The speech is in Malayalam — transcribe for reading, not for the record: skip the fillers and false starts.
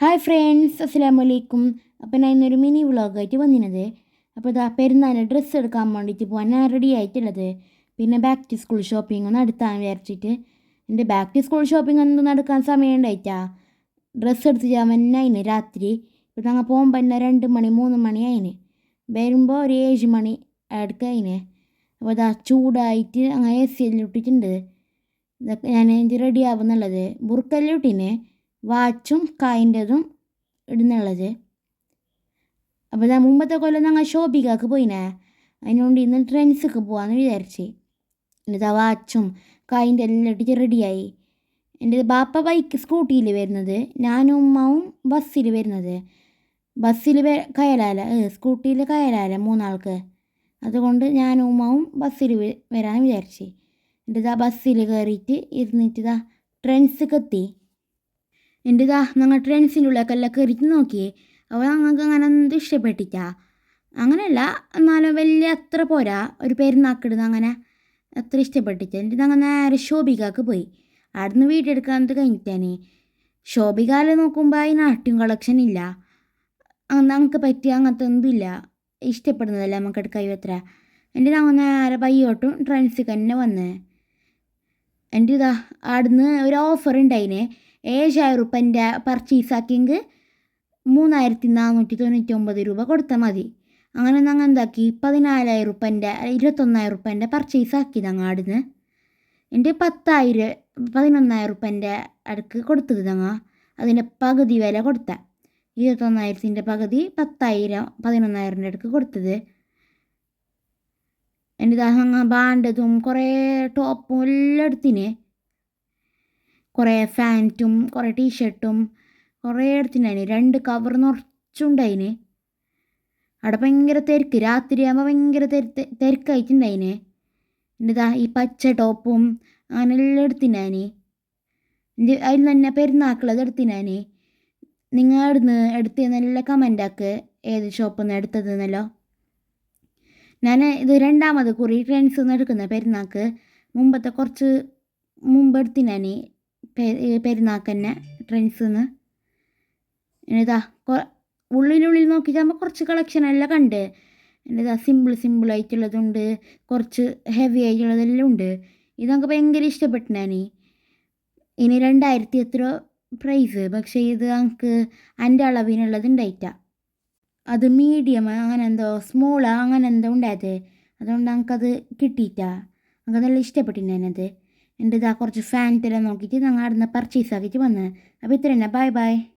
ഹായ് ഫ്രണ്ട്സ്, അസ്സലാമു അലൈക്കും. അപ്പോൾ ഞാൻ ഇന്നൊരു മിനി വ്ളോഗായിട്ട് വന്നിരുന്നത്. അപ്പോൾ ഇതാ പെരുന്നാളിന് ഡ്രസ്സ് എടുക്കാൻ വേണ്ടിയിട്ട് പോകാൻ ഞാൻ റെഡി ആയിട്ടുള്ളത്. പിന്നെ ബാക്ക് ടു സ്കൂൾ ഷോപ്പിംഗ് നടത്താൻ വിചാരിച്ചിട്ട് എൻ്റെ ബാക്ക് ടു സ്കൂൾ ഷോപ്പിംഗ് ഒന്നും നടക്കാൻ സമയം ഉണ്ടായിട്ടാ. ഡ്രസ്സ് എടുത്ത് ചെയ്യാൻ തന്നെ അതിന് രാത്രി. ഇപ്പോൾ ഞങ്ങൾ പോകുമ്പോൾ തന്നെ 2 മണി 3 മണി അതിന് വരുമ്പോൾ ഒരു 7 മണി അടുക്കതിന്. അപ്പോൾ ഇതാ ചൂടായിട്ട് അങ്ങനെ എ സി എല്ലാം ഇട്ടിട്ടുണ്ട്. ഇതൊക്കെ ഞാൻ റെഡി ആവുന്നുള്ളത്. ബുർക്കെല്ലാം ഇട്ടിന്, വാച്ചും കായിൻ്റെതും ഇടുന്നുള്ളത്. അപ്പോൾ ഞാൻ മുമ്പത്തെ കൊല്ലം ഞങ്ങൾ ഷോപ്പിക്കാക്ക് പോയിനെ, അതിനുകൊണ്ട് ഇന്ന് ട്രെൻഡ്സൊക്കെ പോകാമെന്ന് വിചാരിച്ച്. എൻ്റെ വാച്ചും കായിൻ്റെ എല്ലാം ഇട്ടിട്ട് റെഡിയായി. എൻ്റെ ബാപ്പ സ്കൂട്ടിയിൽ വരുന്നത്, ഞാനും ഉമ്മാവും ബസ്സിൽ വരുന്നത്. ബസ്സിൽ കയറാല, സ്കൂട്ടിയിൽ കയറാല 3 ആൾക്ക്. അതുകൊണ്ട് ഞാനും ഉമ്മാവും ബസ്സിൽ വരാൻ വിചാരിച്ച്. എൻ്റെ ബസ്സിൽ കയറിയിട്ട് ഇരുന്നിട്ട് ട്രെൻഡ്സൊക്കെ എത്തി. എൻ്റെ ഞങ്ങൾ ട്രെൻഡ്സിൻ്റെ ഉള്ളിലേക്കെല്ലാം കയറിയിട്ട് നോക്കി. അപ്പോൾ ഞങ്ങൾക്ക് അങ്ങനെ എന്തും ഇഷ്ടപ്പെട്ടിട്ടാ. അങ്ങനെയല്ല, എന്നാലും വലിയ അത്ര പോരാ, ഒരു പെരുന്നാക്കിടുന്ന അങ്ങനെ അത്ര ഇഷ്ടപ്പെട്ടിട്ട് എൻ്റെ ഞങ്ങൾ നേരെ ഷോപ്പിക്കാക്ക് പോയി. അവിടുന്ന് വീഡിയോ എടുക്കാനത് കഴിഞ്ഞിട്ടാണ്. ഷോപ്പിക്കാൽ നോക്കുമ്പോൾ അതിനാട്ടും കളക്ഷൻ ഇല്ല, നമുക്ക് പറ്റിയ അങ്ങനത്തെ ഒന്നുമില്ല. ഇഷ്ടപ്പെടുന്നതല്ല നമുക്ക് എടുക്കാൻ അത്ര. എൻ്റെ ഞങ്ങൾ നേരെ ബയ്യോട്ടും ട്രെൻഡ്സിൽ തന്നെ വന്ന്. എൻ്റെ അവിടുന്ന് ഒരു ഓഫർ ഉണ്ടായിന്. 7,000 റുപ്യൻ്റെ പർച്ചേസ് ആക്കിയെങ്കിൽ 3,499 രൂപ കൊടുത്താൽ മതി. അങ്ങനെ ഞങ്ങൾ എന്താക്കി 14,000 റുപ്യൻ്റെ 21,000 റുപ്യൻ്റെ പർച്ചേസ് ആക്കി. ഞങ്ങൾ അവിടുന്ന് എൻ്റെ 11,000 റുപ്യൻ്റെ അടുക്ക് കൊടുത്തത്. ഞങ്ങൾ അതിൻ്റെ പകുതി വില കൊടുത്ത 21,000ത്തിൻ്റെ പകുതി 10,000 11,000ൻ്റെ അടുക്ക് കൊടുത്തത്. എൻ്റെ ഞങ്ങൾ ബാണ്ടതും കുറേ ടോപ്പും എല്ലാം എടുത്തിന്. കുറേ ഫാൻറ്റും കുറേ ടീഷർട്ടും കുറേ എടുത്തിട്ടുണ്ടായിന്. 2 കവർ നിറച്ചുണ്ടായിന്. അവിടെ ഭയങ്കര തിരക്ക്, രാത്രിയാകുമ്പോൾ ഭയങ്കര തിരക്കായിട്ടുണ്ടായിന്. എൻ്റെ ഈ പച്ച ടോപ്പും അങ്ങനെ എല്ലാം എടുത്തിനാന്. അതിൽ തന്നെ പെരുന്നാക്കുള്ളത് എടുത്തിനാന്. നിങ്ങൾ അവിടുന്ന് എടുത്തതെന്നെല്ലാം കമൻ്റാക്ക്, ഏത് ഷോപ്പിൽ നിന്ന് എടുത്തതെന്നല്ലോ. ഞാൻ ഇത് 2ാമത് കുറി ട്രെൻഡ്സിൽ നിന്ന് എടുക്കുന്ന പെരുന്നാക്ക്. മുമ്പത്തെ കുറച്ച് മുമ്പ് എടുത്തിനാന് പെരുന്നാക്ക് തന്നെ ട്രെൻഡ്സിൽ നിന്ന്. എന്നതാ ഉള്ളിനുള്ളിൽ നോക്കിയിട്ടാകുമ്പോൾ കുറച്ച് കളക്ഷനെല്ലാം കണ്ട്. എന്നതാ സിമ്പിളായിട്ടുള്ളതുണ്ട്, കുറച്ച് ഹെവി ആയിട്ടുള്ളതെല്ലാം ഉണ്ട്. ഇത് നമുക്ക് ഭയങ്കര ഇഷ്ടപ്പെട്ടു. ഞാൻ ഇനി 2,000 എത്ര പ്രൈസ്, പക്ഷേ ഇത് നമുക്ക് എൻ്റെ അളവിനുള്ളത് ഉണ്ടായിട്ടാ. അത് മീഡിയം അങ്ങനെ എന്തോ സ്മോള് അങ്ങനെ എന്തോ ഉണ്ടായത്. അതുകൊണ്ട് നമുക്കത് കിട്ടിയിട്ടാ. നമുക്ക് നല്ല ഇഷ്ടപ്പെട്ടിട്ടുണ്ടായിരുന്നത്. എൻ്റെ കുറച്ച് ഫാൻറ്റെല്ലാം നോക്കിയിട്ട് ഞങ്ങൾ അവിടെ നിന്ന് പർച്ചേസ് ആക്കിയിട്ട് വന്ന്. അപ്പോൾ ഇത്ര തന്നെ. Bye bye.